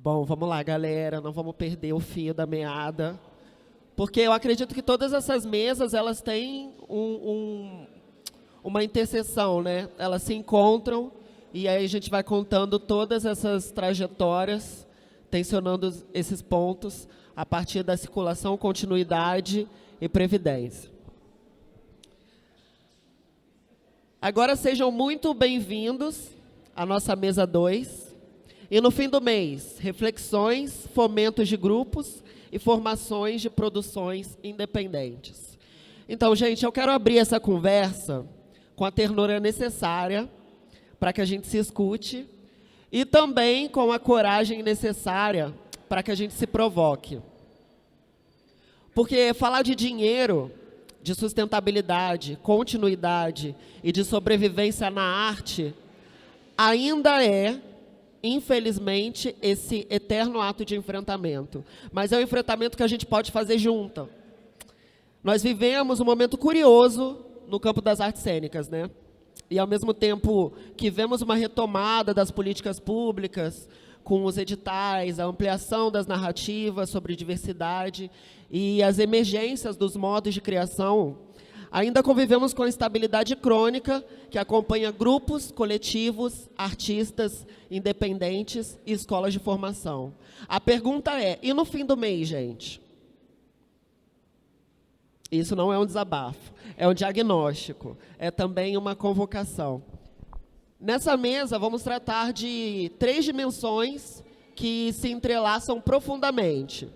Bom, vamos lá, galera, não vamos perder o fio da meada, porque eu acredito que todas essas mesas, elas têm uma interseção, né? Elas se encontram e aí a gente vai contando todas essas trajetórias, tensionando esses pontos a partir da circulação, continuidade e previdência. Agora sejam muito bem-vindos à nossa mesa 2. E no fim do mês, reflexões, fomentos de grupos e formações de produções independentes. Então, gente, eu quero abrir essa conversa com a ternura necessária para que a gente se escute e também com a coragem necessária para que a gente se provoque. Porque falar de dinheiro, de sustentabilidade, continuidade e de sobrevivência na arte ainda é, infelizmente, esse eterno ato de enfrentamento. Mas é um enfrentamento que a gente pode fazer junto. Nós vivemos um momento curioso no campo das artes cênicas, né? E, ao mesmo tempo que vemos uma retomada das políticas públicas, com os editais, a ampliação das narrativas sobre diversidade e as emergências dos modos de criação, ainda convivemos com a instabilidade crônica que acompanha grupos, coletivos, artistas, independentes e escolas de formação. A pergunta é, e no fim do mês, gente? Isso não é um desabafo, é um diagnóstico, é também uma convocação. Nessa mesa, vamos tratar de 3 dimensões que se entrelaçam profundamente.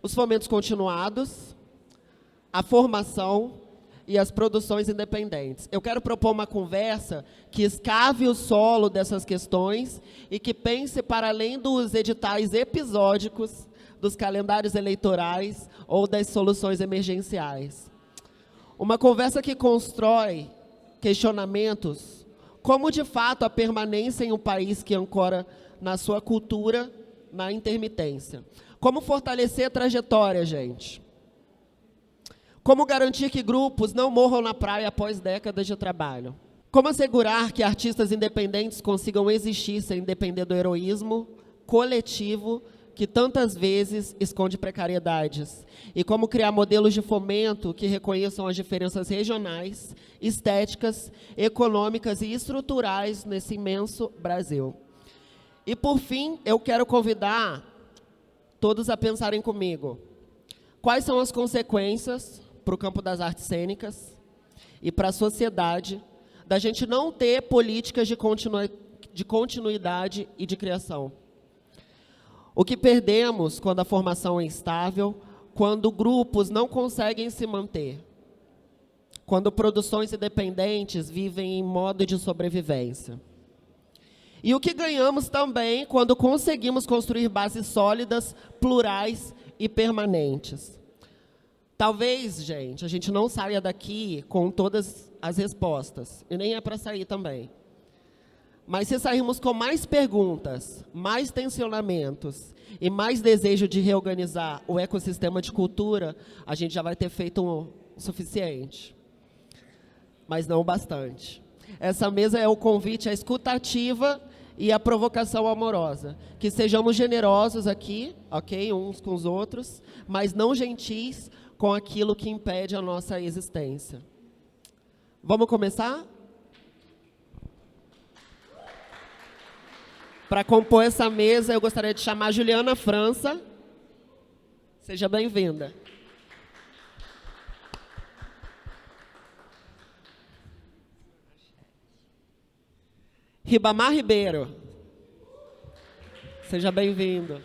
Os fomentos continuados, a formação e as produções independentes. Eu quero propor uma conversa que escave o solo dessas questões e que pense para além dos editais episódicos, dos calendários eleitorais ou das soluções emergenciais. Uma conversa que constrói questionamentos como, de fato, a permanência em um país que ancora na sua cultura, na intermitência. Como fortalecer a trajetória, gente? Como garantir que grupos não morram na praia após décadas de trabalho? Como assegurar que artistas independentes consigam existir sem depender do heroísmo coletivo que tantas vezes esconde precariedades? E como criar modelos de fomento que reconheçam as diferenças regionais, estéticas, econômicas e estruturais nesse imenso Brasil? E, por fim, eu quero convidar todos a pensarem comigo. Quais são as consequências para o campo das artes cênicas e para a sociedade da gente não ter políticas de continuidade e de criação? O que perdemos quando a formação é instável, quando grupos não conseguem se manter, quando produções independentes vivem em modo de sobrevivência. E o que ganhamos também quando conseguimos construir bases sólidas, plurais e permanentes. Talvez, gente, a gente não saia daqui com todas as respostas, e nem é para sair também. Mas se sairmos com mais perguntas, mais tensionamentos e mais desejo de reorganizar o ecossistema de cultura, a gente já vai ter feito o suficiente. Mas não o bastante. Essa mesa é o convite à escuta ativa e à provocação amorosa. Que sejamos generosos aqui, ok, uns com os outros, mas não gentis com aquilo que impede a nossa existência. Vamos começar? Para compor essa mesa, eu gostaria de chamar a Juliana França. Seja bem-vinda. Ribamar Ribeiro. Seja bem-vindo.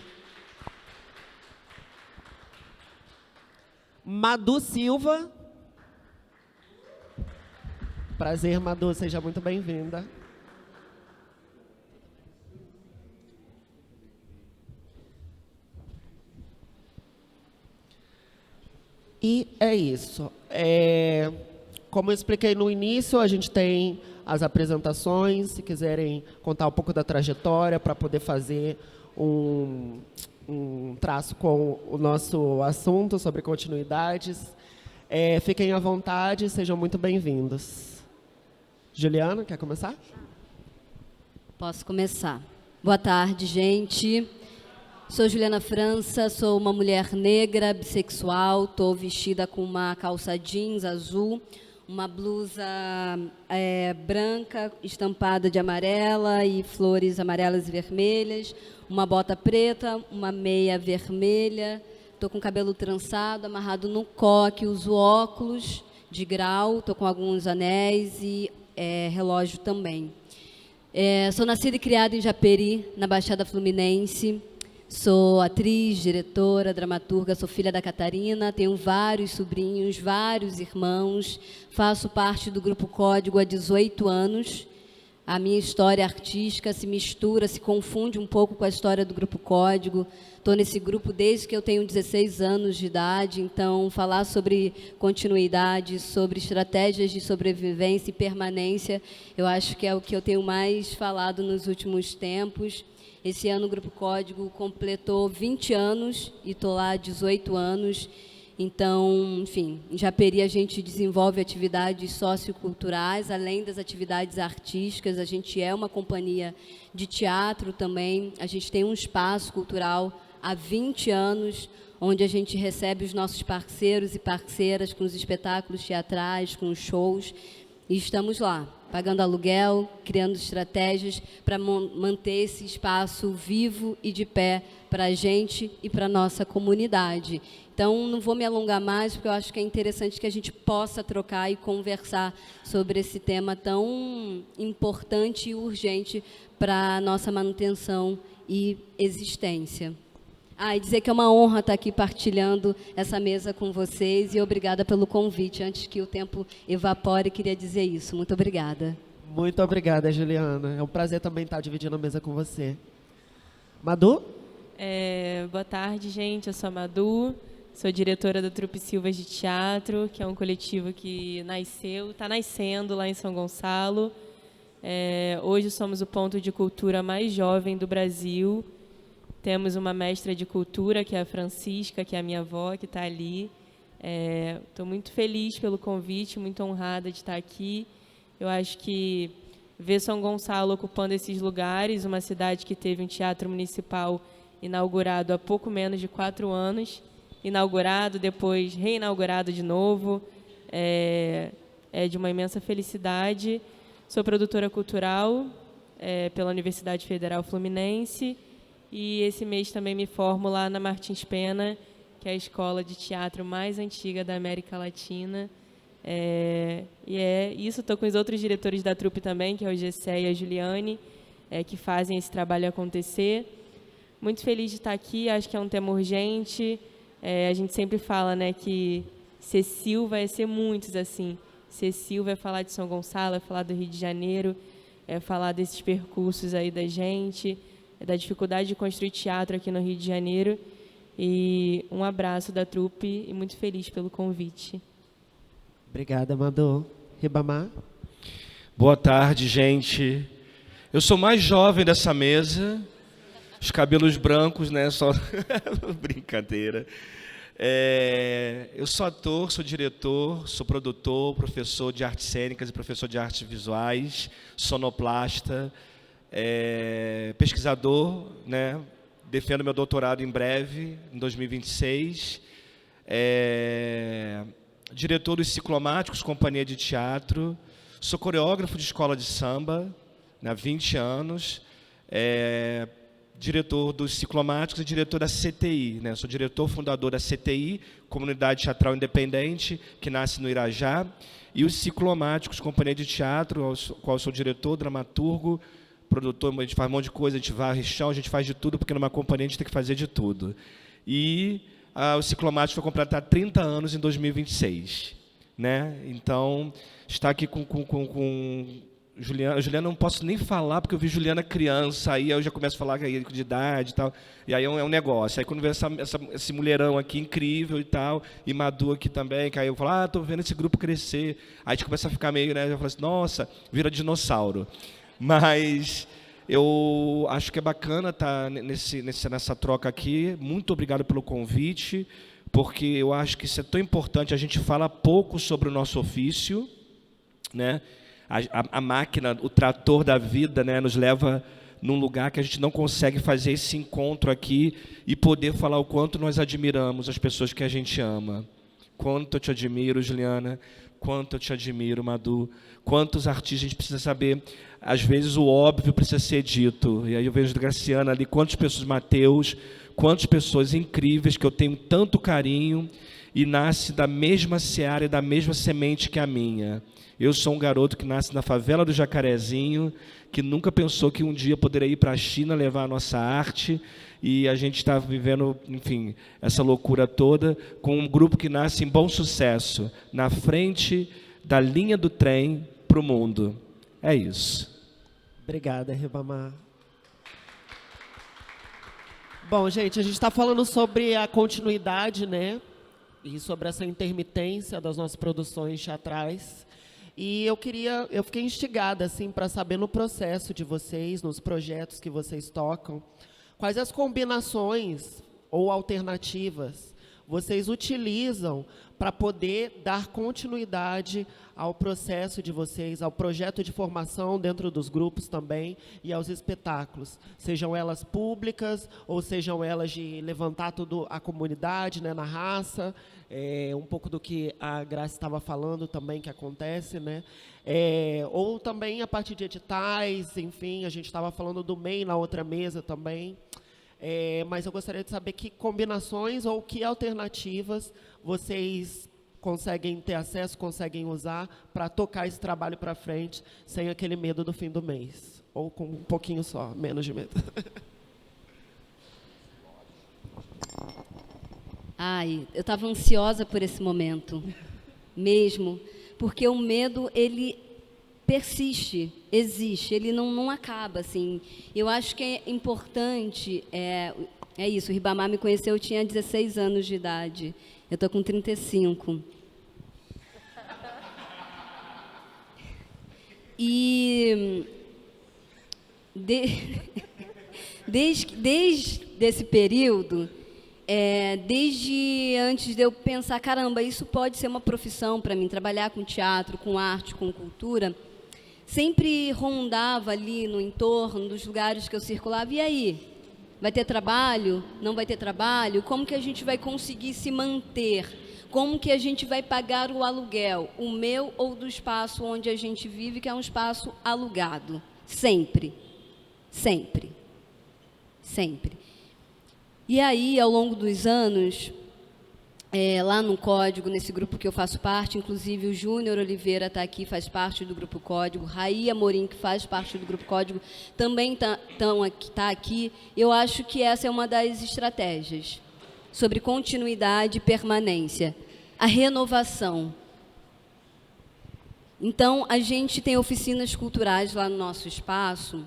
Madu Silva. Prazer, Madu, seja muito bem-vinda. E é isso. Como eu expliquei no início, a gente tem as apresentações, se quiserem contar um pouco da trajetória para poder fazer um traço com o nosso assunto sobre continuidades. Fiquem à vontade, sejam muito bem-vindos. Juliana, quer começar? Posso começar. Boa tarde, gente. Sou Juliana França, sou uma mulher negra, bissexual, estou vestida com uma calça jeans azul, uma blusa branca estampada de amarela e flores amarelas e vermelhas, uma bota preta, uma meia vermelha, estou com o cabelo trançado, amarrado no coque, uso óculos de grau, estou com alguns anéis e relógio também. Sou nascida e criada em Japeri, na Baixada Fluminense. Sou atriz, diretora, dramaturga, sou filha da Catarina, tenho vários sobrinhos, vários irmãos, faço parte do Grupo Código há 18 anos. A minha história artística se mistura, se confunde um pouco com a história do Grupo Código. Estou nesse grupo desde que eu tenho 16 anos de idade, então falar sobre continuidade, sobre estratégias de sobrevivência e permanência, eu acho que é o que eu tenho mais falado nos últimos tempos. Esse ano o Grupo Código completou 20 anos e estou lá há 18 anos. Então, enfim, em Japeri a gente desenvolve atividades socioculturais, além das atividades artísticas. A gente é uma companhia de teatro também. A gente tem um espaço cultural há 20 anos, onde a gente recebe os nossos parceiros e parceiras com os espetáculos teatrais, com os shows. E estamos lá, pagando aluguel, criando estratégias para manter esse espaço vivo e de pé para a gente e para a nossa comunidade. Então, não vou me alongar mais, porque eu acho que é interessante que a gente possa trocar e conversar sobre esse tema tão importante e urgente para a nossa manutenção e existência. E dizer que é uma honra estar aqui partilhando essa mesa com vocês e obrigada pelo convite. Antes que o tempo evapore, queria dizer isso. Muito obrigada. Muito obrigada, Juliana. É um prazer também estar dividindo a mesa com você. Madu? Boa tarde, gente. Eu sou a Madu, sou diretora da Trupe Silvas de Teatro, que é um coletivo que está nascendo lá em São Gonçalo. Hoje somos o ponto de cultura mais jovem do Brasil. Temos uma mestra de cultura, que é a Francisca, que é a minha avó, que está ali. Estou muito feliz pelo convite, muito honrada de estar aqui. Eu acho que ver São Gonçalo ocupando esses lugares, uma cidade que teve um teatro municipal inaugurado há pouco menos de 4 anos, inaugurado, depois reinaugurado de novo, é de uma imensa felicidade. Sou produtora cultural pela Universidade Federal Fluminense, e esse mês também me formo lá na Martins Pena, que é a escola de teatro mais antiga da América Latina. Isso. Estou com os outros diretores da trupe também, que é o Gessé e a Juliane, que fazem esse trabalho acontecer. Muito feliz de estar aqui, acho que é um tema urgente. A gente sempre fala, né, que ser Silva é ser muitos, assim. Ser Silva é falar de São Gonçalo, é falar do Rio de Janeiro, é falar desses percursos aí da gente, da dificuldade de construir teatro aqui no Rio de Janeiro. E um abraço da trupe e muito feliz pelo convite. Obrigada, Madu. Ribamar? Boa tarde, gente. Eu sou mais jovem dessa mesa, os cabelos brancos, né? Só brincadeira. Eu sou ator, sou diretor, sou produtor, professor de artes cênicas e professor de artes visuais, sonoplasta, pesquisador, né? Defendo meu doutorado em breve, em 2026. Diretor dos Ciclomáticos, companhia de teatro. Sou coreógrafo de escola de samba, há 20 anos. Diretor dos Ciclomáticos e diretor da CTI, né? Sou diretor fundador da CTI, Comunidade Teatral Independente, que nasce no Irajá. E os Ciclomáticos, companhia de teatro, qual sou diretor, dramaturgo, produtor, a gente faz um monte de coisa, a gente varre chão, a gente faz de tudo, porque numa companhia a gente tem que fazer de tudo. E o Ciclomático vai completar 30 anos em 2026. Né? Então, está aqui com Juliana. Juliana não posso nem falar, porque eu vi Juliana criança, aí eu já começo a falar de idade e tal, e aí é um negócio. Aí quando vê esse mulherão aqui incrível e tal, e Madu aqui também, que aí eu falo, estou vendo esse grupo crescer. Aí a gente começa a ficar meio, né, eu falo assim, nossa, vira dinossauro. Mas eu acho que é bacana estar nessa troca aqui. Muito obrigado pelo convite, porque eu acho que isso é tão importante. A gente fala pouco sobre o nosso ofício, né? A máquina, o trator da vida, né, nos leva num lugar que a gente não consegue fazer esse encontro aqui e poder falar o quanto nós admiramos as pessoas que a gente ama. Quanto eu te admiro, Juliana, quanto eu te admiro, Madu, quantos artistas a gente precisa saber. Às vezes o óbvio precisa ser dito. E aí eu vejo a Graciana ali, quantas pessoas, Mateus, quantas pessoas incríveis que eu tenho tanto carinho e nasce da mesma seara e da mesma semente que a minha. Eu sou um garoto que nasce na favela do Jacarezinho, que nunca pensou que um dia poderia ir para a China levar a nossa arte, e a gente está vivendo, enfim, essa loucura toda, com um grupo que nasce em bom sucesso, na frente da linha do trem para o mundo. É isso. Obrigada, Ribamar. Bom, gente, a gente está falando sobre a continuidade, né? E sobre essa intermitência das nossas produções teatrais. E eu fiquei instigada assim para saber no processo de vocês, nos projetos que vocês tocam, quais as combinações ou alternativas vocês utilizam para poder dar continuidade ao processo de vocês, ao projeto de formação dentro dos grupos também e aos espetáculos, sejam elas públicas ou sejam elas de levantar toda a comunidade, né, na raça, um pouco do que a Graça estava falando também que acontece, né, ou também a partir de editais, enfim, a gente estava falando do MEI na outra mesa também. Mas eu gostaria de saber que combinações ou que alternativas vocês conseguem ter acesso, conseguem usar para tocar esse trabalho para frente sem aquele medo do fim do mês. Ou com um pouquinho só, menos de medo. Ai, eu estava ansiosa por esse momento, mesmo, porque o medo, ele persiste, existe, ele não acaba, assim. Eu acho que é importante, é isso, o Ribamar me conheceu, eu tinha 16 anos de idade, eu estou com 35. E desde esse período, desde antes de eu pensar, caramba, isso pode ser uma profissão para mim, trabalhar com teatro, com arte, com cultura, sempre rondava ali no entorno dos lugares que eu circulava. E aí? Vai ter trabalho? Não vai ter trabalho? Como que a gente vai conseguir se manter? Como que a gente vai pagar o aluguel? O meu ou do espaço onde a gente vive, que é um espaço alugado? Sempre. Sempre. Sempre. E aí, ao longo dos anos, lá no Código, nesse grupo que eu faço parte, inclusive o Júnior Oliveira está aqui, faz parte do Grupo Código, Raí Amorim, que faz parte do Grupo Código, também está aqui. Eu acho que essa é uma das estratégias sobre continuidade e permanência, a renovação. Então, a gente tem oficinas culturais lá no nosso espaço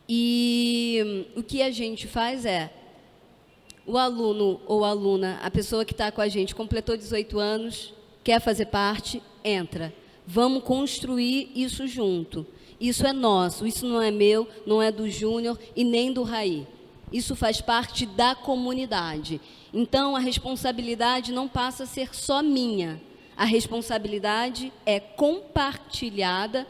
e o que a gente faz o aluno ou aluna, a pessoa que está com a gente, completou 18 anos, quer fazer parte, entra. Vamos construir isso junto. Isso é nosso, isso não é meu, não é do Júnior e nem do Raí. Isso faz parte da comunidade. Então, a responsabilidade não passa a ser só minha. A responsabilidade é compartilhada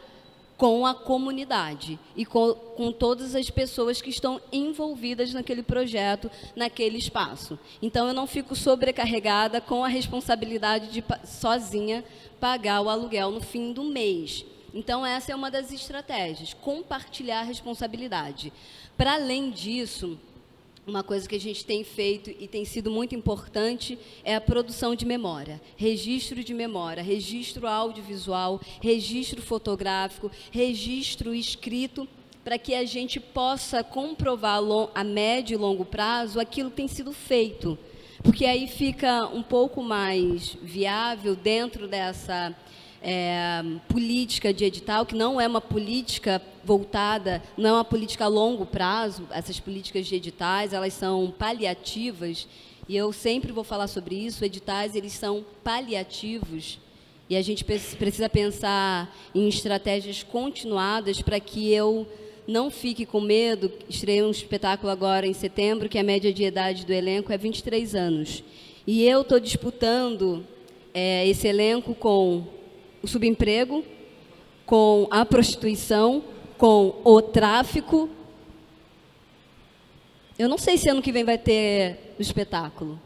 com a comunidade e com todas as pessoas que estão envolvidas naquele projeto, naquele espaço. Então, eu não fico sobrecarregada com a responsabilidade de, sozinha, pagar o aluguel no fim do mês. Então, essa é uma das estratégias, compartilhar a responsabilidade. Para além disso, uma coisa que a gente tem feito e tem sido muito importante é a produção de memória, registro de memória, registro audiovisual, registro fotográfico, registro escrito, para que a gente possa comprovar a médio e longo prazo aquilo que tem sido feito. Porque aí fica um pouco mais viável dentro dessa política de edital, que não é uma política voltada, não é uma política a longo prazo. Essas políticas de editais, elas são paliativas, e eu sempre vou falar sobre isso. Editais, eles são paliativos, e a gente precisa pensar em estratégias continuadas para que eu não fique com medo. Estreiei um espetáculo agora em setembro, que a média de idade do elenco é 23 anos, e eu estou disputando esse elenco com o subemprego, com a prostituição, com o tráfico, Eu não sei se ano que vem vai ter o espetáculo.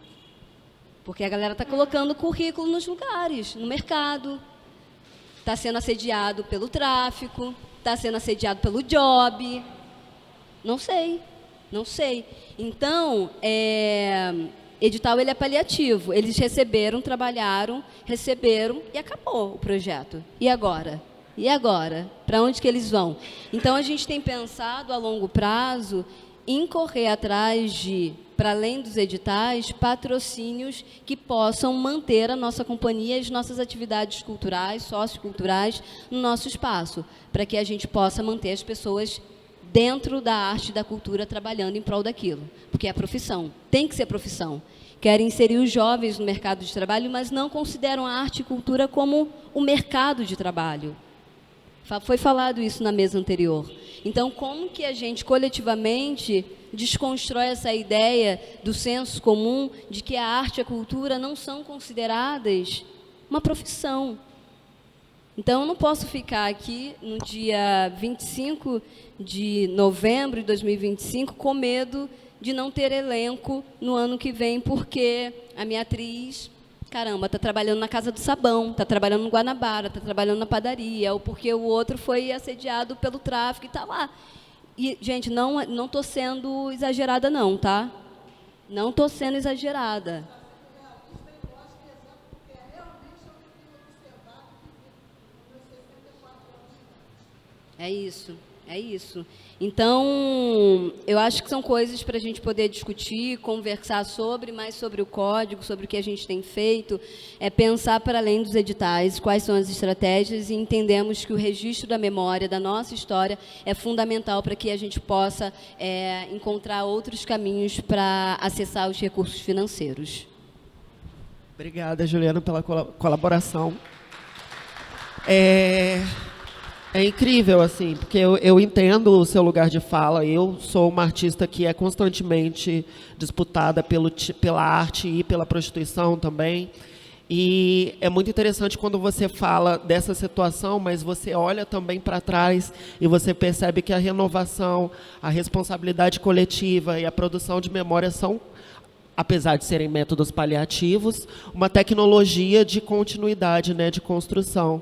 Porque a galera está colocando currículo nos lugares, no mercado. Está sendo assediado pelo tráfico, está sendo assediado pelo job. Não sei. Então, edital ele é paliativo. Eles receberam, trabalharam, receberam e acabou o projeto. E agora? Para onde que eles vão? Então, a gente tem pensado a longo prazo em correr atrás de, para além dos editais, patrocínios que possam manter a nossa companhia e as nossas atividades culturais, socioculturais, no nosso espaço, para que a gente possa manter as pessoas dentro da arte e da cultura trabalhando em prol daquilo, porque é profissão, tem que ser profissão. Querem inserir os jovens no mercado de trabalho, mas não consideram a arte e cultura como o mercado de trabalho. Foi falado isso na mesa anterior. Então, como que a gente, coletivamente, desconstrói essa ideia do senso comum de que a arte e a cultura não são consideradas uma profissão? Então, eu não posso ficar aqui no dia 25 de novembro de 2025 com medo de não ter elenco no ano que vem, porque a minha atriz, caramba, está trabalhando na Casa do Sabão, está trabalhando no Guanabara, está trabalhando na padaria, ou porque o outro foi assediado pelo tráfico e está lá. E, gente, não estou sendo exagerada não, tá? Não estou sendo exagerada. É isso. Então, eu acho que são coisas para a gente poder discutir, conversar sobre, mais sobre o código, sobre o que a gente tem feito, pensar para além dos editais, quais são as estratégias, e entendemos que o registro da memória, da nossa história, é fundamental para que a gente possa encontrar outros caminhos para acessar os recursos financeiros. Obrigada, Juliana, pela colaboração. É incrível, assim, porque eu entendo o seu lugar de fala. Eu sou uma artista que é constantemente disputada pela arte e pela prostituição também. E é muito interessante quando você fala dessa situação, mas você olha também para trás e você percebe que a renovação, a responsabilidade coletiva e a produção de memória são, apesar de serem métodos paliativos, uma tecnologia de continuidade, né, de construção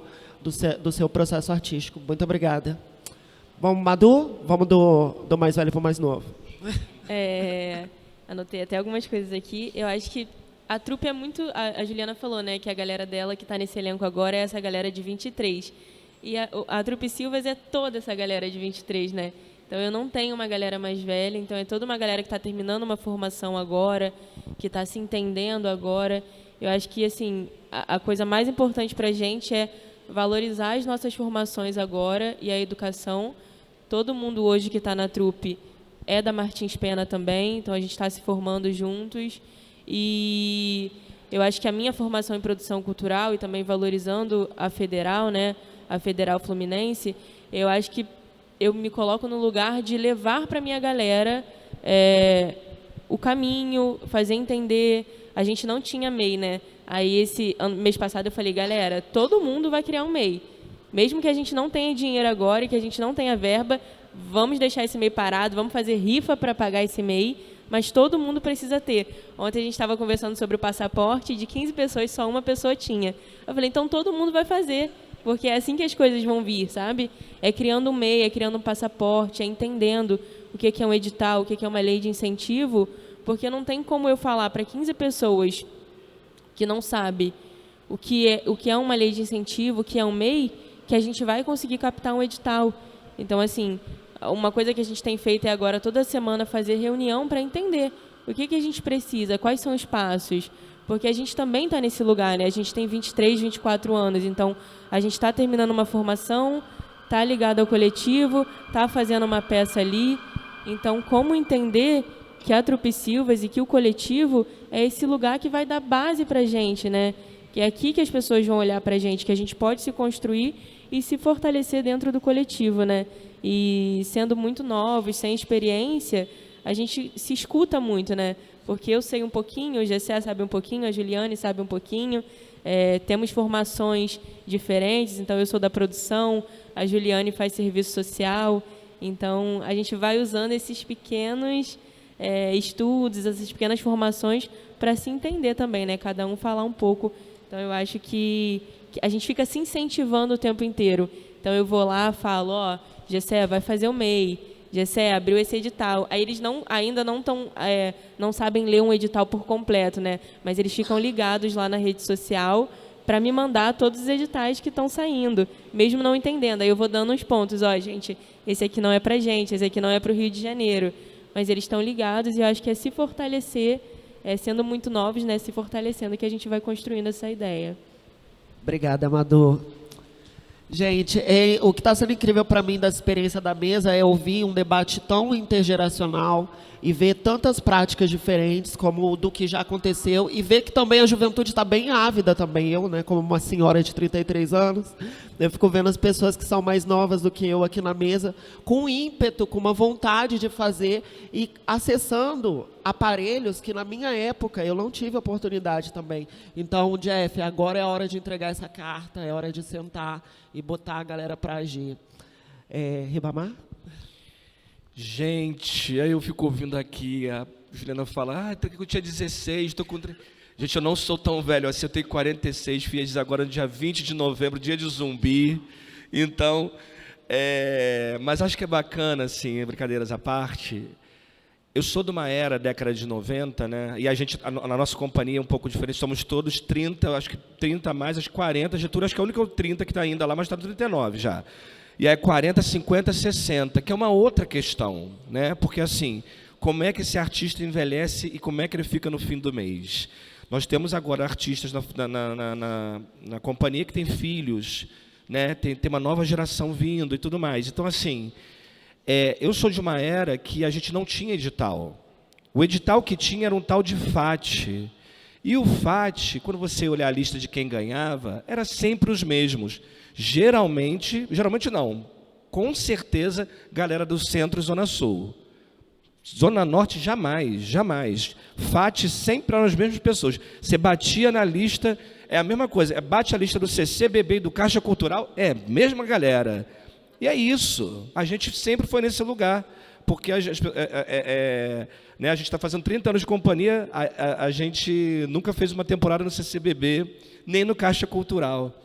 do seu processo artístico. Muito obrigada. Vamos, Madu? Vamos do mais velho para o mais novo. Anotei até algumas coisas aqui. Eu acho que a trupe é muito... A Juliana falou, né, que a galera dela que está nesse elenco agora é essa galera de 23. E a trupe Silvas é toda essa galera de 23, né? Então, eu não tenho uma galera mais velha. Então, é toda uma galera que está terminando uma formação agora, que está se entendendo agora. Eu acho que, assim, a coisa mais importante para a gente é valorizar as nossas formações agora e a educação. Todo mundo hoje que está na trupe é da Martins Pena também, então a gente está se formando juntos. E eu acho que a minha formação em produção cultural e também valorizando a Federal, né, a Federal Fluminense, eu acho que eu me coloco no lugar de levar para a minha galera o caminho, fazer entender. A gente não tinha MEI, né? Aí, mês passado, eu falei, galera, todo mundo vai criar um MEI. Mesmo que a gente não tenha dinheiro agora e que a gente não tenha verba, vamos deixar esse MEI parado, vamos fazer rifa para pagar esse MEI, mas todo mundo precisa ter. Ontem a gente estava conversando sobre o passaporte, e de 15 pessoas, só uma pessoa tinha. Eu falei, então todo mundo vai fazer, porque é assim que as coisas vão vir, sabe? É criando um MEI, é criando um passaporte, é entendendo o que é um edital, o que é uma lei de incentivo, porque não tem como eu falar para 15 pessoas que não sabe o que é uma lei de incentivo, o que é um MEI, que a gente vai conseguir captar um edital. Então, assim, uma coisa que a gente tem feito é agora, toda semana, fazer reunião para entender o que a gente precisa, quais são os passos, porque a gente também está nesse lugar, né? A gente tem 23, 24 anos, então a gente está terminando uma formação, está ligado ao coletivo, está fazendo uma peça ali. Então, como entender que a Trupe Silvas e que o coletivo é esse lugar que vai dar base para a gente, né? Que é aqui que as pessoas vão olhar para a gente, que a gente pode se construir e se fortalecer dentro do coletivo, né? E sendo muito novos, sem experiência, a gente se escuta muito, né? Porque eu sei um pouquinho, o Gessé sabe um pouquinho, a Juliane sabe um pouquinho, temos formações diferentes, então eu sou da produção, a Juliane faz serviço social, então a gente vai usando esses pequenos estudos, essas pequenas formações, para se entender também, né? Cada um falar um pouco. Então, eu acho que a gente fica se incentivando o tempo inteiro. Então, eu vou lá, falo, ó, Gessé, vai fazer o MEI. Gessé, abriu esse edital. Aí eles ainda não sabem ler um edital por completo, né? Mas eles ficam ligados lá na rede social para me mandar todos os editais que estão saindo, mesmo não entendendo. Aí eu vou dando uns pontos. Ó, gente, esse aqui não é para gente, esse aqui não é para o Rio de Janeiro. Mas eles estão ligados e eu acho que é se fortalecer, sendo muito novos, né? Se fortalecendo, que a gente vai construindo essa ideia. Obrigada, Amador. Gente, o que está sendo incrível para mim da experiência da mesa é ouvir um debate tão intergeracional e ver tantas práticas diferentes como do que já aconteceu e ver que também a juventude está bem ávida também. Eu, né, como uma senhora de 33 anos, eu fico vendo as pessoas que são mais novas do que eu aqui na mesa com ímpeto, com uma vontade de fazer e acessando aparelhos que na minha época eu não tive oportunidade também. Então, Jeff, agora é a hora de entregar essa carta, é hora de sentar e botar a galera para agir. Ribamar? Gente, aí eu fico ouvindo aqui a Juliana falar, eu tinha 16, estou com... Gente, eu não sou tão velho assim, eu tenho 46, fiz agora no dia 20 de novembro, dia de zumbi. Então, mas acho que é bacana, assim, brincadeiras à parte. Eu sou de uma era, década de 90, né? E na nossa companhia é um pouco diferente, somos todos 30, acho que 30 mais, acho que 40, Getúlio, acho que é o único 30 que está ainda lá, mas está no 39 já. E aí 40, 50, 60, que é uma outra questão, né? Porque assim, como é que esse artista envelhece e como é que ele fica no fim do mês? Nós temos agora artistas na companhia que tem filhos, né? Tem uma nova geração vindo e tudo mais. Então, assim, eu sou de uma era que a gente não tinha edital. O edital que tinha era um tal de FAT. E o FAT, quando você olhar a lista de quem ganhava, era sempre os mesmos. Geralmente não, com certeza, galera do centro e zona sul. Zona norte, jamais. FAT sempre eram as mesmas pessoas. Você batia na lista, é a mesma coisa. Bate a lista do CCBB e do Caixa Cultural, mesma galera. E é isso, a gente sempre foi nesse lugar. Porque a gente está fazendo 30 anos de companhia, a gente nunca fez uma temporada no CCBB, nem no Caixa Cultural.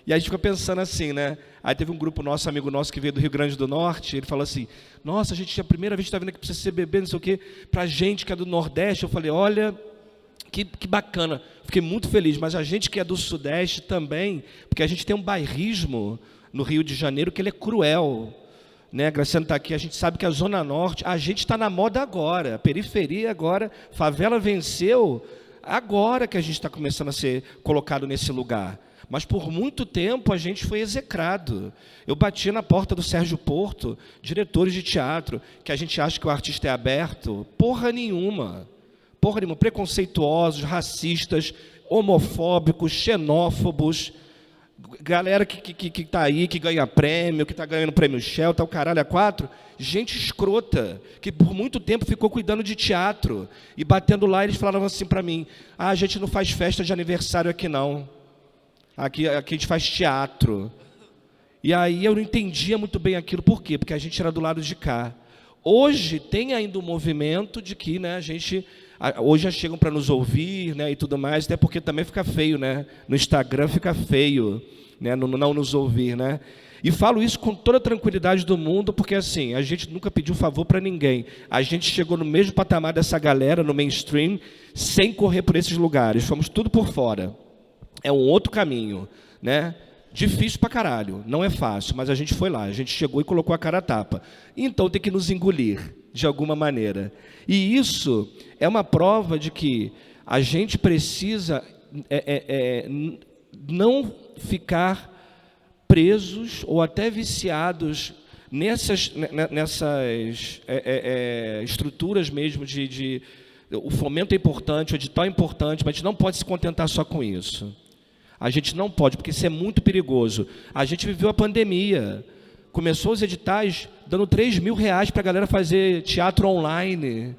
E aí a gente fica pensando assim, né? Aí teve um grupo nosso, amigo nosso, que veio do Rio Grande do Norte, ele falou assim, nossa, a gente é a primeira vez que está vindo aqui para o CCBB, não sei o quê, para a gente que é do Nordeste. Eu falei, olha, que bacana, fiquei muito feliz, mas a gente que é do Sudeste também, porque a gente tem um bairrismo no Rio de Janeiro que ele é cruel. Né, Graciano está aqui, a gente sabe que a Zona Norte, a gente está na moda agora, a periferia agora, favela venceu, agora que a gente está começando a ser colocado nesse lugar. Mas por muito tempo a gente foi execrado. Eu bati na porta do Sérgio Porto, diretores de teatro, que a gente acha que o artista é aberto, porra nenhuma, preconceituosos, racistas, homofóbicos, xenófobos, galera que está aí, que ganha prêmio, que está ganhando prêmio Shell, tá o caralho a quatro, gente escrota, que por muito tempo ficou cuidando de teatro, e batendo lá, eles falavam assim para mim, a gente não faz festa de aniversário aqui não, aqui a gente faz teatro. E aí eu não entendia muito bem aquilo, por quê? Porque a gente era do lado de cá. Hoje tem ainda um movimento de que, né, hoje já chegam para nos ouvir, né, e tudo mais, até porque também fica feio, né? No Instagram fica feio, né, não nos ouvir, né? E falo isso com toda a tranquilidade do mundo, porque assim, a gente nunca pediu favor para ninguém. A gente chegou no mesmo patamar dessa galera, no mainstream, sem correr por esses lugares. Fomos tudo por fora. É um outro caminho, né? Difícil pra caralho, não é fácil, mas a gente foi lá, a gente chegou e colocou a cara a tapa. Então tem que nos engolir, de alguma maneira. E isso é uma prova de que a gente precisa não ficar presos ou até viciados nessas estruturas mesmo de o fomento é importante, o edital é importante, mas a gente não pode se contentar só com isso. A gente não pode, porque isso é muito perigoso. A gente viveu a pandemia. Começou os editais dando R$3.000 para a galera fazer teatro online.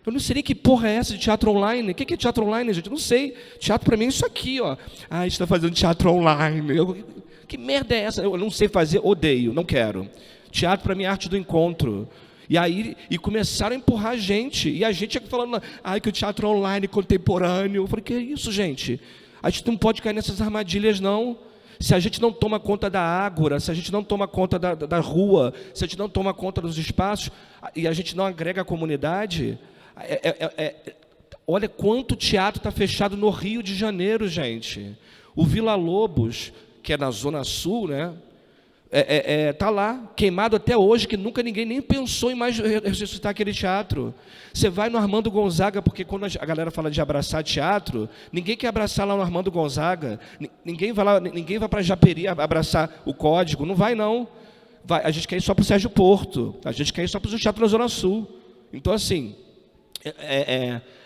Eu não sei nem que porra é essa de teatro online. O que é teatro online, gente? Eu não sei. Teatro para mim é isso aqui, ó. A gente está fazendo teatro online. Que merda é essa? Eu não sei fazer, odeio, não quero. Teatro para mim é arte do encontro. E começaram a empurrar a gente. E a gente falando, que o teatro online contemporâneo. Eu falei, que é isso, gente? A gente não pode cair nessas armadilhas, não. Se a gente não toma conta da ágora, se a gente não toma conta da rua, se a gente não toma conta dos espaços, e a gente não agrega a comunidade... Olha quanto teatro está fechado no Rio de Janeiro, gente. O Vila Lobos, que é na Zona Sul, né? Tá lá, queimado até hoje, que nunca ninguém nem pensou em mais ressuscitar aquele teatro. Você vai no Armando Gonzaga, porque quando a galera fala de abraçar teatro, ninguém quer abraçar lá no Armando Gonzaga, ninguém vai lá, ninguém vai para Japeri abraçar o Código, não vai não. A gente quer ir só para o Sérgio Porto, a gente quer ir só para o teatro na Zona Sul. Então, assim,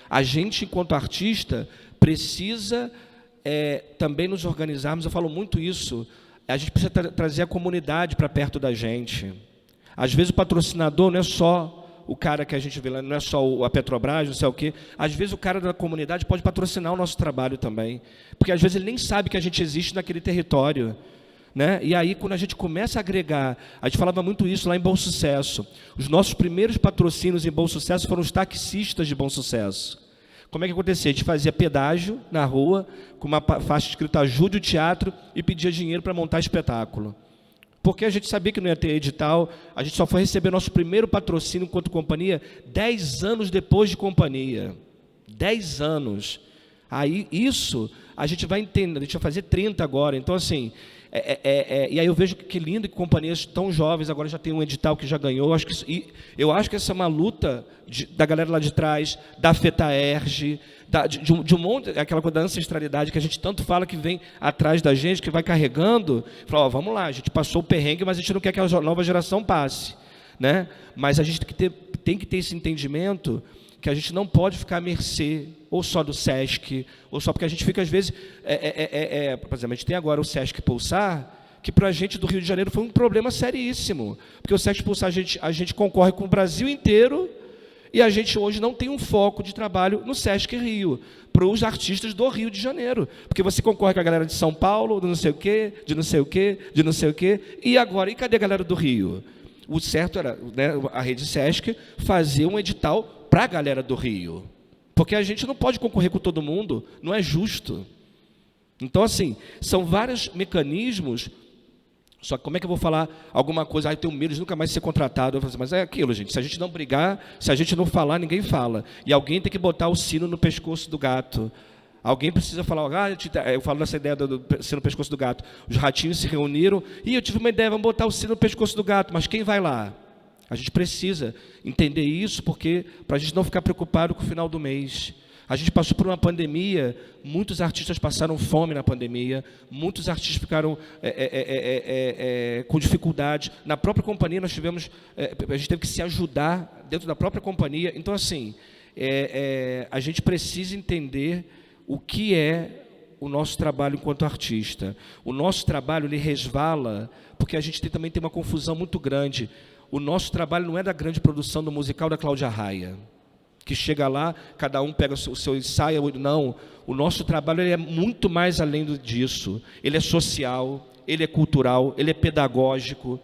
a gente, enquanto artista, precisa também nos organizarmos. Eu falo muito isso. A gente precisa trazer a comunidade para perto da gente. Às vezes o patrocinador não é só o cara que a gente vê lá, não é só a Petrobras, não sei o quê. Às vezes o cara da comunidade pode patrocinar o nosso trabalho também. Porque às vezes ele nem sabe que a gente existe naquele território. Né? E aí, quando a gente começa a agregar, a gente falava muito isso lá em Bom Sucesso. Os nossos primeiros patrocínios em Bom Sucesso foram os taxistas de Bom Sucesso. Como é que acontecia? A gente fazia pedágio na rua, com uma faixa escrita Ajude o Teatro, e pedia dinheiro para montar espetáculo. Porque a gente sabia que não ia ter edital, a gente só foi receber nosso primeiro patrocínio enquanto companhia 10 anos depois de companhia. 10 anos. Aí, isso, a gente vai entender, a gente vai fazer 30 agora. Então, assim, e aí eu vejo que lindo que companhias tão jovens agora já tem um edital que já ganhou. Eu acho que essa é uma luta da galera lá de trás, da FETAERJ, de um monte, aquela coisa da ancestralidade que a gente tanto fala, que vem atrás da gente, que vai carregando. Fala, vamos lá, a gente passou o perrengue, mas a gente não quer que a nova geração passe. Né? Mas a gente tem que ter esse entendimento que a gente não pode ficar à mercê ou só do SESC, ou só porque a gente fica, às vezes... por exemplo, a gente tem agora o SESC Pulsar, que para a gente do Rio de Janeiro foi um problema seríssimo. Porque o SESC Pulsar, a gente concorre com o Brasil inteiro, e a gente hoje não tem um foco de trabalho no SESC Rio, para os artistas do Rio de Janeiro. Porque você concorre com a galera de São Paulo, do não sei o quê, de não sei o quê, de não sei o quê, e agora, e cadê a galera do Rio? O certo era, né, a rede SESC fazer um edital para a galera do Rio. Porque a gente não pode concorrer com todo mundo, não é justo. Então, assim, são vários mecanismos. Só que como é que eu vou falar alguma coisa? Eu tenho medo de nunca mais ser contratado. Eu falo assim, mas é aquilo, gente. Se a gente não brigar, se a gente não falar, ninguém fala. E alguém tem que botar o sino no pescoço do gato. Alguém precisa falar, eu falo nessa ideia do sino no pescoço do gato. Os ratinhos se reuniram, e eu tive uma ideia, vamos botar o sino no pescoço do gato, mas quem vai lá? A gente precisa entender isso, porque para a gente não ficar preocupado com o final do mês. A gente passou por uma pandemia, muitos artistas passaram fome na pandemia, muitos artistas ficaram com dificuldade. Na própria companhia nós tivemos, a gente teve que se ajudar dentro da própria companhia. Então, assim, a gente precisa entender o que é o nosso trabalho enquanto artista. O nosso trabalho, ele resvala, porque a gente também tem uma confusão muito grande. O nosso trabalho não é da grande produção do musical da Cláudia Raia, que chega lá, cada um pega o seu ensaio. Não, o nosso trabalho ele é muito mais além disso. Ele é social, ele é cultural, ele é pedagógico.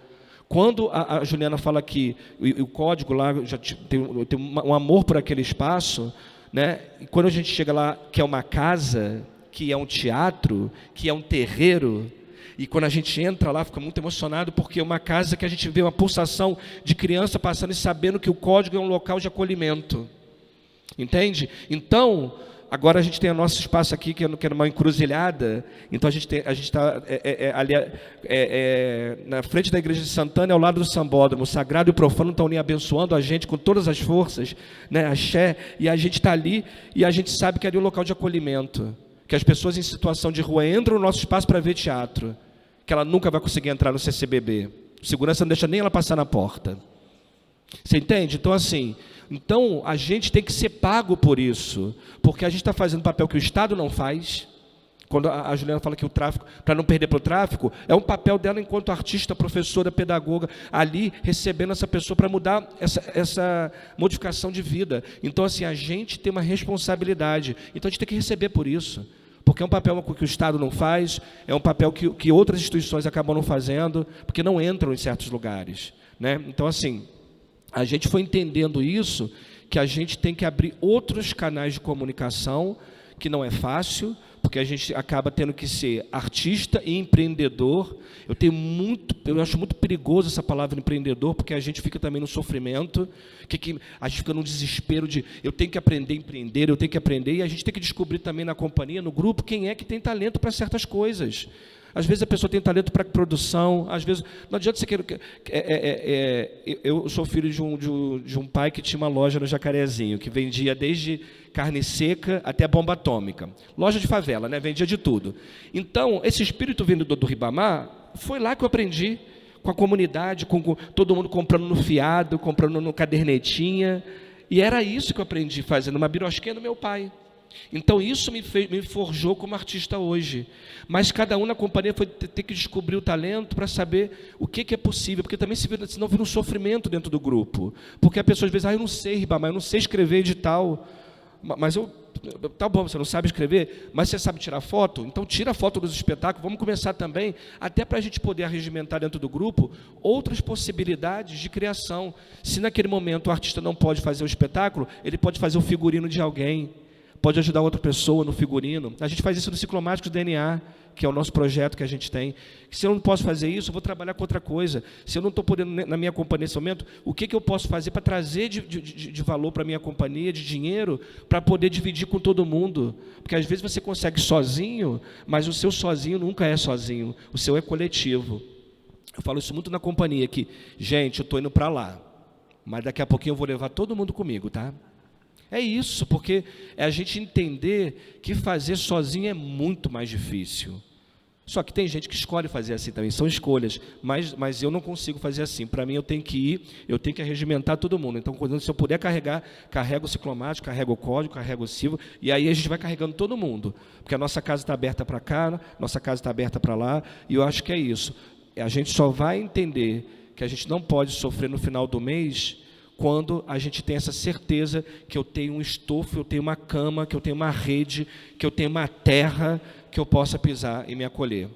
Quando a Juliana fala que o Código lá já tem um amor por aquele espaço, né? E quando a gente chega lá, que é uma casa, que é um teatro, que é um terreiro, e quando a gente entra lá, fica muito emocionado, porque é uma casa que a gente vê uma pulsação de criança passando e sabendo que o Código é um local de acolhimento. Entende? Então, agora a gente tem o nosso espaço aqui, que é uma encruzilhada. Então, a gente está ali na frente da igreja de Santana, ao lado do Sambódromo. O sagrado e o profano estão ali abençoando a gente com todas as forças, né? Axé, e a gente está ali, e a gente sabe que ali é um local de acolhimento. Que as pessoas em situação de rua entram no nosso espaço para ver teatro, que ela nunca vai conseguir entrar no CCBB. O segurança não deixa nem ela passar na porta. Você entende? Então, assim, a gente tem que ser pago por isso, porque a gente está fazendo papel que o Estado não faz. Quando a Juliana fala que o tráfico, para não perder para o tráfico, é um papel dela enquanto artista, professora, pedagoga, ali recebendo essa pessoa para mudar essa modificação de vida. Então, assim, a gente tem uma responsabilidade. Então, a gente tem que receber por isso. Porque é um papel que o Estado não faz, é um papel que outras instituições acabam não fazendo, porque não entram em certos lugares. Né? Então, assim, a gente foi entendendo isso, que a gente tem que abrir outros canais de comunicação, que não é fácil, porque a gente acaba tendo que ser artista e empreendedor. Eu acho muito perigoso essa palavra empreendedor, porque a gente fica também no sofrimento, a gente fica no desespero de eu tenho que aprender a empreender, eu tenho que aprender, e a gente tem que descobrir também na companhia, no grupo, quem é que tem talento para certas coisas. Às vezes a pessoa tem talento para produção, às vezes... Não adianta você querer... Eu sou filho de um pai que tinha uma loja no Jacarezinho, que vendia desde carne seca até bomba atômica. Loja de favela, né? Vendia de tudo. Então, esse espírito vendedor do Ribamar, foi lá que eu aprendi, com a comunidade, com todo mundo comprando no fiado, comprando no cadernetinha. E era isso que eu aprendi fazendo, uma birosquinha do meu pai. Então isso me forjou como artista hoje. Mas cada um na companhia foi ter que descobrir o talento para saber o que é possível, porque também senão vira um sofrimento dentro do grupo. Porque a pessoa às vezes, eu não sei Ribamar, eu não sei escrever edital, mas tá bom, você não sabe escrever, mas você sabe tirar foto? Então tira a foto dos espetáculos, vamos começar também, até para a gente poder arregimentar dentro do grupo outras possibilidades de criação. Se naquele momento o artista não pode fazer o espetáculo, ele pode fazer o figurino de alguém, pode ajudar outra pessoa no figurino. A gente faz isso no Ciclomáticos DNA, que é o nosso projeto que a gente tem. Se eu não posso fazer isso, eu vou trabalhar com outra coisa. Se eu não estou podendo, na minha companhia nesse momento, o que eu posso fazer para trazer de valor para a minha companhia, de dinheiro, para poder dividir com todo mundo? Porque às vezes você consegue sozinho, mas o seu sozinho nunca é sozinho, o seu é coletivo. Eu falo isso muito na companhia, que, gente, eu estou indo para lá, mas daqui a pouquinho eu vou levar todo mundo comigo, tá? É isso, porque é a gente entender que fazer sozinho é muito mais difícil. Só que tem gente que escolhe fazer assim também, são escolhas, mas eu não consigo fazer assim. Para mim, eu tenho que ir, eu tenho que arregimentar todo mundo. Então, se eu puder carregar, carrego o Ciclomático, carrego o Código, carrego o Silva, e aí a gente vai carregando todo mundo. Porque a nossa casa está aberta para cá, nossa casa está aberta para lá, e eu acho que é isso. A gente só vai entender que a gente não pode sofrer no final do mês quando a gente tem essa certeza que eu tenho um estofo, eu tenho uma cama, que eu tenho uma rede, que eu tenho uma terra que eu possa pisar e me acolher.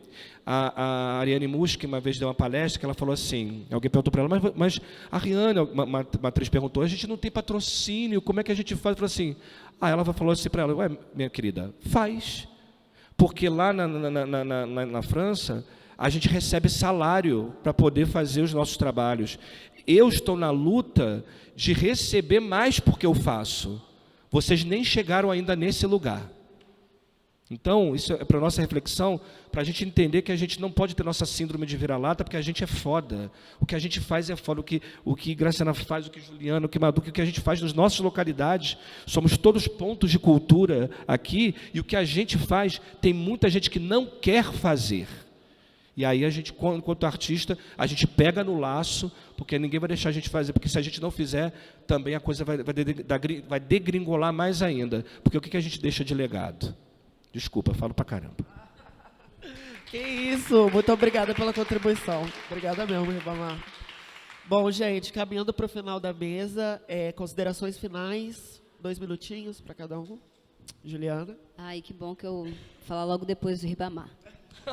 A Ariane Musch, uma vez deu uma palestra, que ela falou assim, alguém perguntou para ela, mas a Ariane, uma atriz perguntou, a gente não tem patrocínio, como é que a gente faz? Ela falou assim, ela falou assim para ela, ué, minha querida, faz. Porque lá na França, a gente recebe salário para poder fazer os nossos trabalhos. Eu estou na luta de receber mais porque eu faço. Vocês nem chegaram ainda nesse lugar. Então, isso é para a nossa reflexão, para a gente entender que a gente não pode ter nossa síndrome de vira-lata, porque a gente é foda. O que a gente faz é foda. O que Graciana faz, o que Juliana, o que Madu, o que a gente faz nas nossas localidades. Somos todos pontos de cultura aqui, e o que a gente faz, tem muita gente que não quer fazer. E aí a gente, enquanto artista, a gente pega no laço, porque ninguém vai deixar a gente fazer, porque se a gente não fizer, também a coisa vai degringolar mais ainda. Porque o que a gente deixa de legado? Desculpa, falo pra caramba. Que isso, muito obrigada pela contribuição. Obrigada mesmo, Ribamar. Bom, gente, caminhando para o final da mesa, considerações finais, 2 minutinhos para cada um. Juliana. Ai, que bom que eu vou falar logo depois do Ribamar.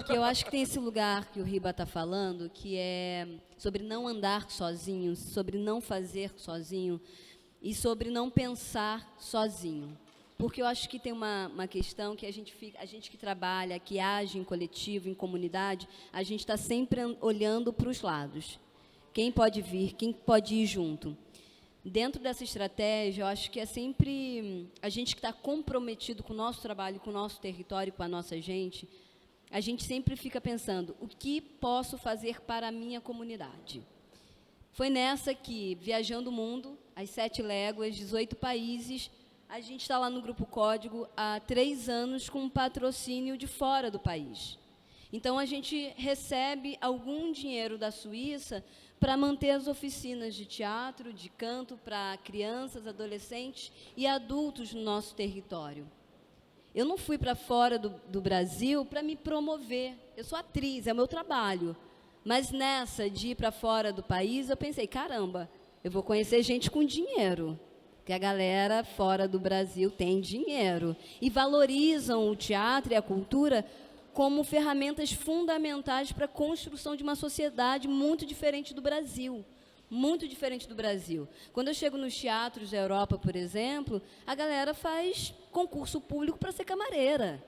Que eu acho que tem esse lugar que o Riba está falando, que é sobre não andar sozinho, sobre não fazer sozinho e sobre não pensar sozinho. Porque eu acho que tem uma questão que a gente que trabalha, que age em coletivo, em comunidade, a gente está sempre olhando para os lados. Quem pode vir, quem pode ir junto. Dentro dessa estratégia, eu acho que é sempre a gente que está comprometido com o nosso trabalho, com o nosso território, com a nossa gente, a gente sempre fica pensando, o que posso fazer para a minha comunidade? Foi nessa que, viajando o mundo, as 7 léguas, 18 países, a gente está lá no Grupo Código há 3 anos com um patrocínio de fora do país. Então, a gente recebe algum dinheiro da Suíça para manter as oficinas de teatro, de canto, para crianças, adolescentes e adultos no nosso território. Eu não fui para fora do Brasil para me promover. Eu sou atriz, é o meu trabalho. Mas nessa de ir para fora do país, eu pensei, caramba, eu vou conhecer gente com dinheiro. Que a galera fora do Brasil tem dinheiro. E valorizam o teatro e a cultura como ferramentas fundamentais para a construção de uma sociedade muito diferente do Brasil. muito diferente do Brasil. Quando eu chego nos teatros da Europa, por exemplo, a galera faz concurso público para ser camareira.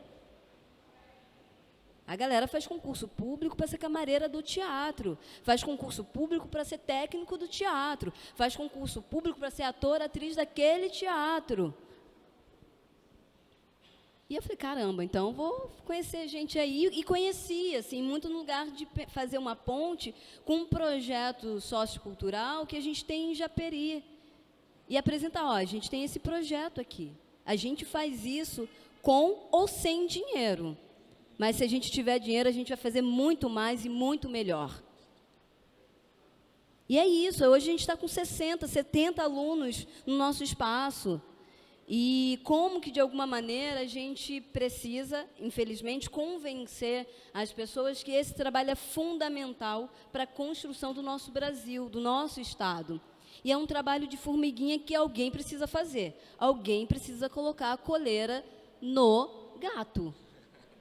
A galera faz concurso público para ser camareira do teatro, faz concurso público para ser técnico do teatro, faz concurso público para ser ator, atriz daquele teatro. E eu falei, caramba, então vou conhecer gente aí. E conheci, assim, muito no lugar de fazer uma ponte com um projeto sociocultural que a gente tem em Japeri. E apresentar, ó, a gente tem esse projeto aqui. A gente faz isso com ou sem dinheiro. Mas se a gente tiver dinheiro, a gente vai fazer muito mais e muito melhor. E é isso, hoje a gente está com 60, 70 alunos no nosso espaço. E como que, de alguma maneira, a gente precisa, infelizmente, convencer as pessoas que esse trabalho é fundamental para a construção do nosso Brasil, do nosso Estado. E é um trabalho de formiguinha que alguém precisa fazer. Alguém precisa colocar a coleira no gato.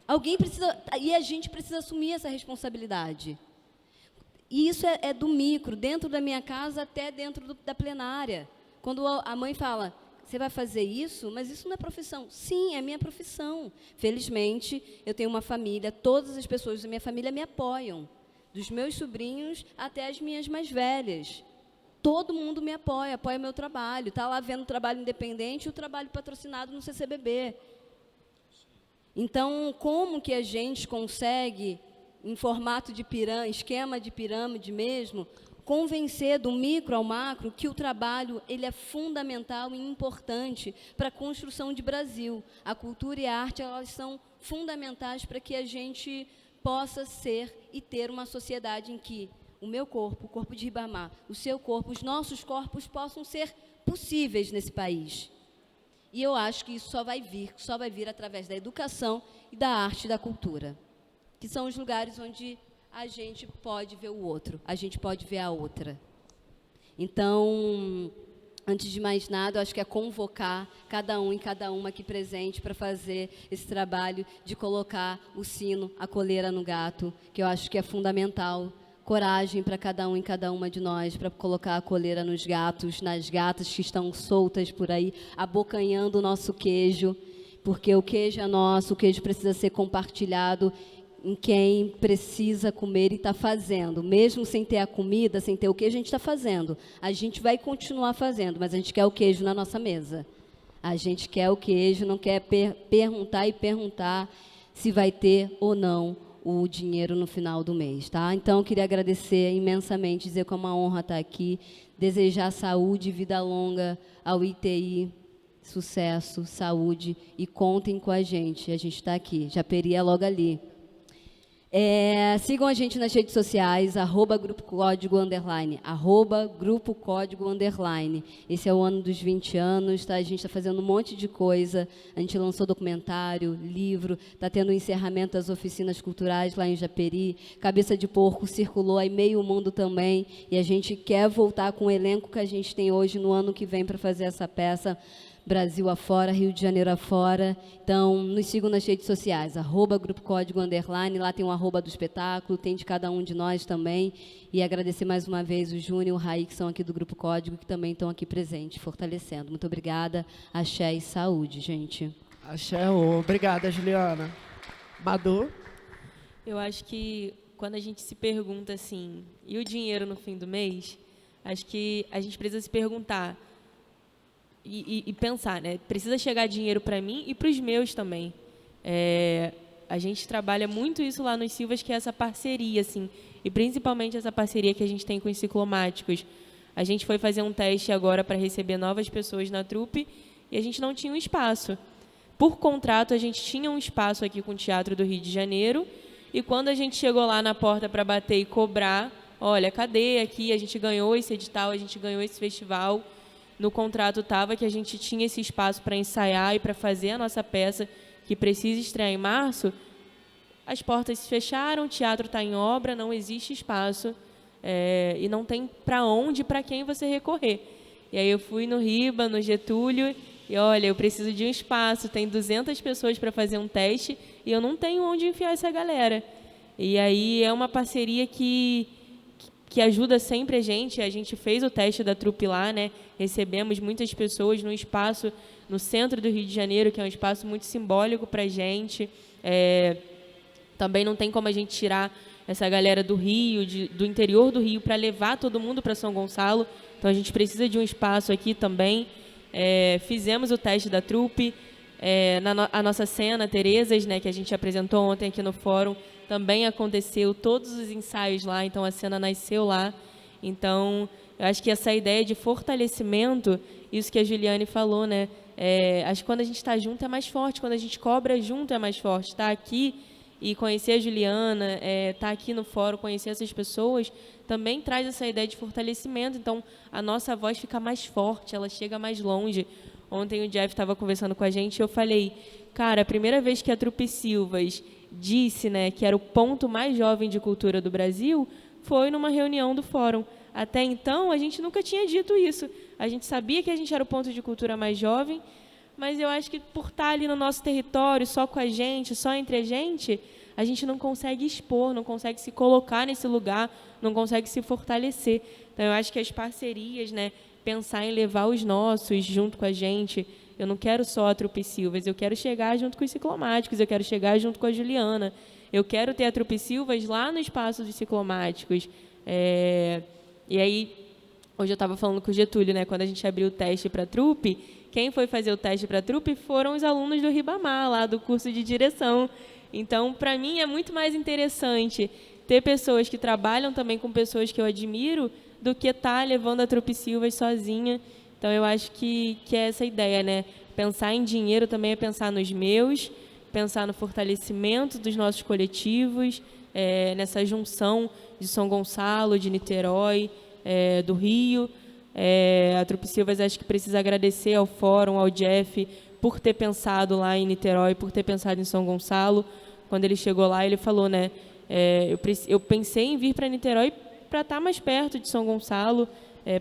Alguém precisa, e a gente precisa assumir essa responsabilidade. E isso é do micro, dentro da minha casa até dentro da plenária. Quando a mãe fala, você vai fazer isso? Mas isso não é profissão. Sim, é minha profissão. Felizmente, eu tenho uma família, todas as pessoas da minha família me apoiam. Dos meus sobrinhos até as minhas mais velhas. Todo mundo me apoia o meu trabalho. Está lá vendo o trabalho independente e o trabalho patrocinado no CCBB. Então, como que a gente consegue, em formato de esquema de pirâmide mesmo, convencer do micro ao macro que o trabalho ele é fundamental e importante para a construção de Brasil. A cultura e a arte elas são fundamentais para que a gente possa ser e ter uma sociedade em que o meu corpo, o corpo de Ribamar, o seu corpo, os nossos corpos possam ser possíveis nesse país. E eu acho que isso só vai vir através da educação e da arte e da cultura, que são os lugares onde a gente pode ver o outro, a gente pode ver a outra. Então, antes de mais nada, eu acho que é convocar cada um e cada uma aqui presente para fazer esse trabalho de colocar o sino, a coleira no gato, que eu acho que é fundamental. Coragem para cada um e cada uma de nós, para colocar a coleira nos gatos, nas gatas que estão soltas por aí, abocanhando o nosso queijo, porque o queijo é nosso, o queijo precisa ser compartilhado em quem precisa comer e está fazendo. Mesmo sem ter a comida, sem ter o queijo, a gente está fazendo. A gente vai continuar fazendo, mas a gente quer o queijo na nossa mesa. A gente quer o queijo, não quer perguntar se vai ter ou não o dinheiro no final do mês, tá? Então, eu queria agradecer imensamente, dizer que é uma honra estar aqui, desejar saúde e vida longa ao ITI, sucesso, saúde, e contem com a gente está aqui, Japeri é logo ali. Sigam a gente nas redes sociais, @Grupo Código _, @Grupo Código _. Esse é o ano dos 20 anos, tá? A gente está fazendo um monte de coisa, a gente lançou documentário, livro, está tendo o encerramento das oficinas culturais lá em Japeri, Cabeça de Porco circulou aí meio mundo também, e a gente quer voltar com o elenco que a gente tem hoje no ano que vem para fazer essa peça, Brasil afora, Rio de Janeiro afora. Então, nos sigam nas redes sociais, @Grupo Código _, lá tem o @ do espetáculo, tem de cada um de nós também. E agradecer mais uma vez o Júnior e o Raí, que são aqui do Grupo Código, que também estão aqui presentes, fortalecendo. Muito obrigada, axé e saúde, gente. Axé, obrigada, Juliana. Madu? Eu acho que quando a gente se pergunta assim, e o dinheiro no fim do mês, acho que a gente precisa se perguntar, e pensar, né? Precisa chegar dinheiro para mim e para os meus também. A gente trabalha muito isso lá nos Silvas, que é essa parceria, assim, e principalmente essa parceria que a gente tem com os ciclomáticos. A gente foi fazer um teste agora para receber novas pessoas na trupe e a gente não tinha um espaço. Por contrato, a gente tinha um espaço aqui com o Teatro do Rio de Janeiro e quando a gente chegou lá na porta para bater e cobrar, olha, cadê aqui? A gente ganhou esse edital, a gente ganhou esse festival. No contrato estava que a gente tinha esse espaço para ensaiar e para fazer a nossa peça, que precisa estrear em março. As portas se fecharam, o teatro está em obra, não existe espaço e não tem para onde, para quem você recorrer. E aí eu fui no Riba, no Getúlio, e olha, eu preciso de um espaço, tem 200 pessoas para fazer um teste e eu não tenho onde enfiar essa galera. E aí é uma parceria que que ajuda sempre a gente fez o teste da trupe lá, né? Recebemos muitas pessoas num espaço no centro do Rio de Janeiro, que é um espaço muito simbólico para a gente. Também não tem como a gente tirar essa galera do Rio, do interior do Rio, para levar todo mundo para São Gonçalo. Então, a gente precisa de um espaço aqui também. Fizemos o teste da trupe. A nossa cena, Terezas, né, que a gente apresentou ontem aqui no fórum, também aconteceu, todos os ensaios lá, então a cena nasceu lá. Então, eu acho que essa ideia de fortalecimento, isso que a Juliane falou, né? Acho que quando a gente está junto é mais forte, quando a gente cobra junto é mais forte. Estar aqui e conhecer a Juliana, estar aqui no fórum, conhecer essas pessoas, também traz essa ideia de fortalecimento. Então, a nossa voz fica mais forte, ela chega mais longe. Ontem o Jeff estava conversando com a gente e eu falei, cara, a primeira vez que a Trupe Silvas disse, né, que era o ponto mais jovem de cultura do Brasil, foi numa reunião do fórum. Até então, a gente nunca tinha dito isso. A gente sabia que a gente era o ponto de cultura mais jovem, mas eu acho que por estar ali no nosso território, só com a gente, só entre a gente não consegue expor, não consegue se colocar nesse lugar, não consegue se fortalecer. Então, eu acho que as parcerias, né, pensar em levar os nossos junto com a gente. Eu não quero só a Trupe Silvas, eu quero chegar junto com os ciclomáticos, eu quero chegar junto com a Juliana. Eu quero ter a Trupe Silvas lá no espaço dos ciclomáticos. E aí, hoje eu estava falando com o Getúlio, né, quando a gente abriu o teste para a Trupe, quem foi fazer o teste para a Trupe foram os alunos do Ribamar, lá do curso de direção. Então, para mim, é muito mais interessante ter pessoas que trabalham também com pessoas que eu admiro do que estar levando a Trupe Silvas sozinha. Então, eu acho que é essa ideia, né? Pensar em dinheiro também é pensar nos meus, pensar no fortalecimento dos nossos coletivos, nessa junção de São Gonçalo, de Niterói, do Rio. A Trupe Silvas, acho que precisa agradecer ao Fórum, ao Jeff, por ter pensado lá em Niterói, por ter pensado em São Gonçalo. Quando ele chegou lá, ele falou, né? Eu pensei em vir para Niterói para estar mais perto de São Gonçalo.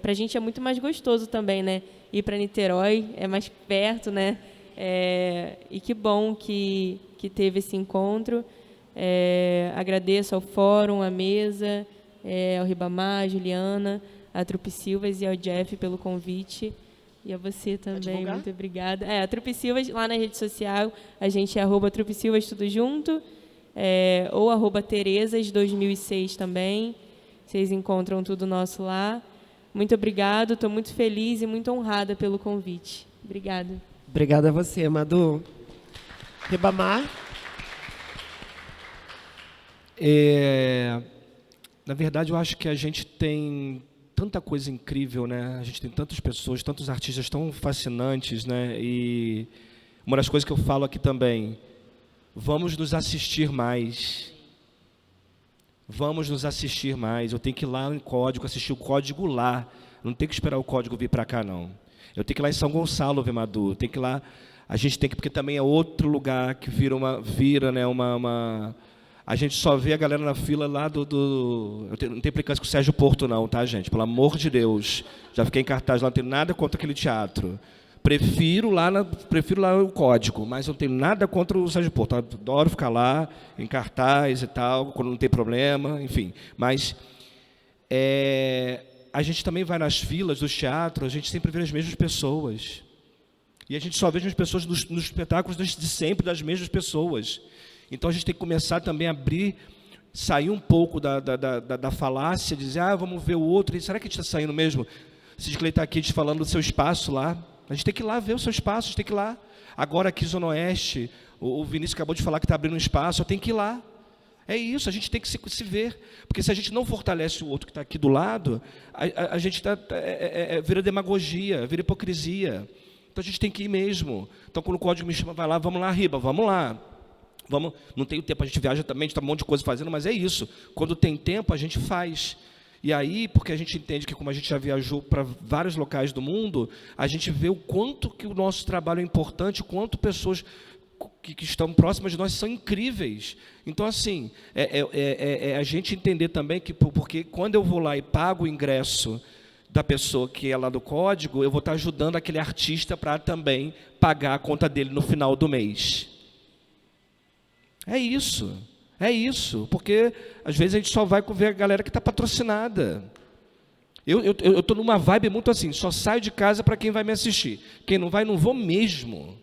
Para a gente é muito mais gostoso também, né? Ir para Niterói é mais perto, né? E que bom que teve esse encontro. Agradeço ao Fórum, à mesa, ao Ribamar, à Juliana, à Trupe Silvas e ao Jeff pelo convite. E a você também, muito obrigada. A Trupe Silvas, lá na rede social, a gente é @Trupe Silvas, tudo junto, ou @Terezas2006 também. Vocês encontram tudo nosso lá. Muito obrigado, estou muito feliz e muito honrada pelo convite. Obrigada. Obrigada a você, Madu. Ribamar? Na verdade, eu acho que a gente tem tanta coisa incrível, né? A gente tem tantas pessoas, tantos artistas tão fascinantes, né? E uma das coisas que eu falo aqui também, vamos nos assistir mais. Vamos nos assistir mais. Eu tenho que ir lá em Código, assistir o Código lá. Não tenho que esperar o Código vir para cá, não. Eu tenho que ir lá em São Gonçalo ver Madu. Tem que ir lá. A gente tem que, porque também é outro lugar que vira, né, a gente só vê a galera na fila lá não tem implicância com o Sérgio Porto, não, tá, gente? Pelo amor de Deus. Já fiquei em cartaz lá, não tenho nada contra aquele teatro. Prefiro lá o Código, mas não tenho nada contra o Sérgio Porto. Adoro ficar lá, em cartaz e tal, quando não tem problema, enfim. Mas a gente também vai nas filas dos teatros, a gente sempre vê as mesmas pessoas. E a gente só vê as mesmas pessoas nos espetáculos de sempre, das mesmas pessoas. Então, a gente tem que começar também a sair um pouco da falácia, dizer, vamos ver o outro. E será que a gente está saindo mesmo? Cid Clay está aqui te falando do seu espaço lá. A gente tem que ir lá ver o seu espaço, a gente tem que ir lá. Agora, aqui, Zona Oeste, o Vinícius acabou de falar que está abrindo um espaço, eu tenho que ir lá. É isso, a gente tem que se ver. Porque se a gente não fortalece o outro que está aqui do lado, a gente vira demagogia, vira hipocrisia. Então, a gente tem que ir mesmo. Então, quando o Código me chama, vai lá, vamos lá, Riba, vamos lá. Não tem tempo, a gente viaja também, a gente está um monte de coisa fazendo, mas é isso. Quando tem tempo, a gente faz. E aí, porque a gente entende que, como a gente já viajou para vários locais do mundo, a gente vê o quanto que o nosso trabalho é importante, o quanto pessoas que estão próximas de nós são incríveis. Então, assim, a gente entender também que, porque quando eu vou lá e pago o ingresso da pessoa que é lá do Código, eu vou estar ajudando aquele artista para também pagar a conta dele no final do mês. É isso. É isso, porque às vezes a gente só vai ver a galera que está patrocinada. Eu estou numa vibe muito assim, só saio de casa para quem vai me assistir. Quem não vai, não vou mesmo.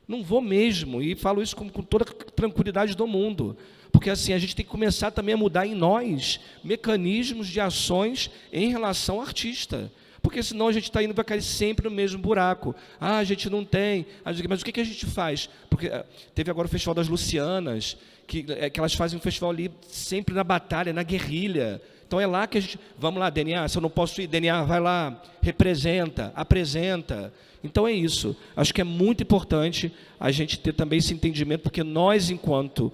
Não vou mesmo. E falo isso com toda a tranquilidade do mundo. Porque assim, a gente tem que começar também a mudar em nós mecanismos de ações em relação ao artista. Porque senão a gente está indo para cair sempre no mesmo buraco. Ah, a gente não tem. Mas o que a gente faz? Porque teve agora o Festival das Lucianas, que elas fazem um festival ali sempre na batalha, na guerrilha. Então é lá que a gente... Vamos lá, DNA, se eu não posso ir, DNA, vai lá, representa, apresenta. Então é isso. Acho que é muito importante a gente ter também esse entendimento, porque nós, enquanto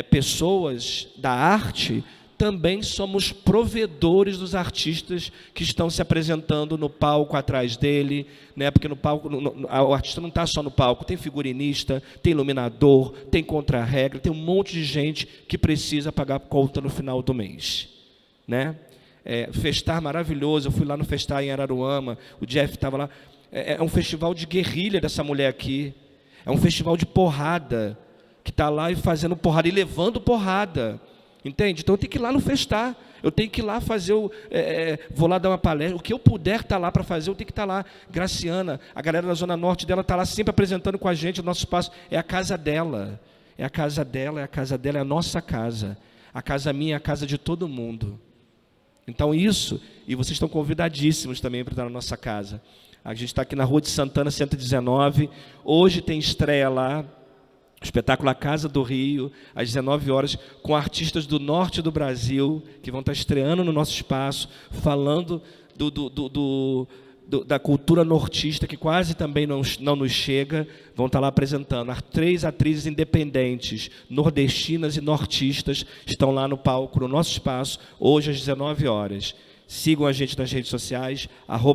pessoas da arte, também somos provedores dos artistas que estão se apresentando no palco atrás dele, né? Porque no palco, o artista não está só no palco, tem figurinista, tem iluminador, tem contra-regra, tem um monte de gente que precisa pagar a conta no final do mês, né? Festar maravilhoso, eu fui lá no Festar em Araruama, o Jeff estava lá, é um festival de guerrilha dessa mulher aqui, é um festival de porrada, que está lá e fazendo porrada e levando porrada. Entende? Então eu tenho que ir lá no Festar, eu tenho que ir lá fazer, vou lá dar uma palestra, o que eu puder estar lá para fazer, eu tenho que estar lá. Graciana, a galera da Zona Norte dela está lá sempre apresentando com a gente, o nosso espaço, é a casa dela, é a casa dela, é a casa dela, é a nossa casa, a casa minha é a casa de todo mundo. Então isso, e vocês estão convidadíssimos também para estar na nossa casa. A gente está aqui na Rua de Santana, 119, hoje tem estreia lá, espetáculo A Casa do Rio, às 19 horas, com artistas do norte do Brasil, que vão estar estreando no nosso espaço, falando da cultura nortista, que quase também não nos chega, vão estar lá apresentando. 3 atrizes independentes, nordestinas e nortistas, estão lá no palco, no nosso espaço, hoje às 19 horas. Sigam a gente nas redes sociais,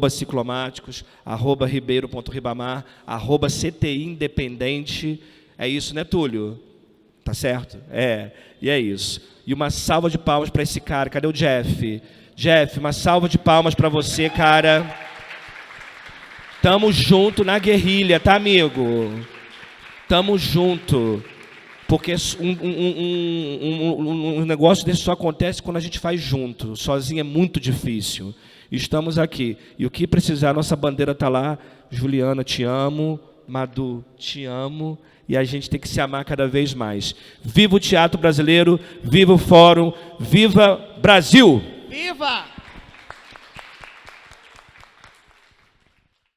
@ciclomáticos, @ribeiro.ribamar, @CTI Independente. É isso, né, Túlio? Tá certo? E é isso. E uma salva de palmas para esse cara. Cadê o Jeff? Jeff, uma salva de palmas para você, cara. Tamo junto na guerrilha, tá, amigo? Tamo junto. Porque um negócio desse só acontece quando a gente faz junto. Sozinho é muito difícil. Estamos aqui. E o que precisar, nossa bandeira tá lá. Juliana, te amo. Madu, te amo. E a gente tem que se amar cada vez mais. Viva o teatro brasileiro, viva o Fórum, viva Brasil! Viva!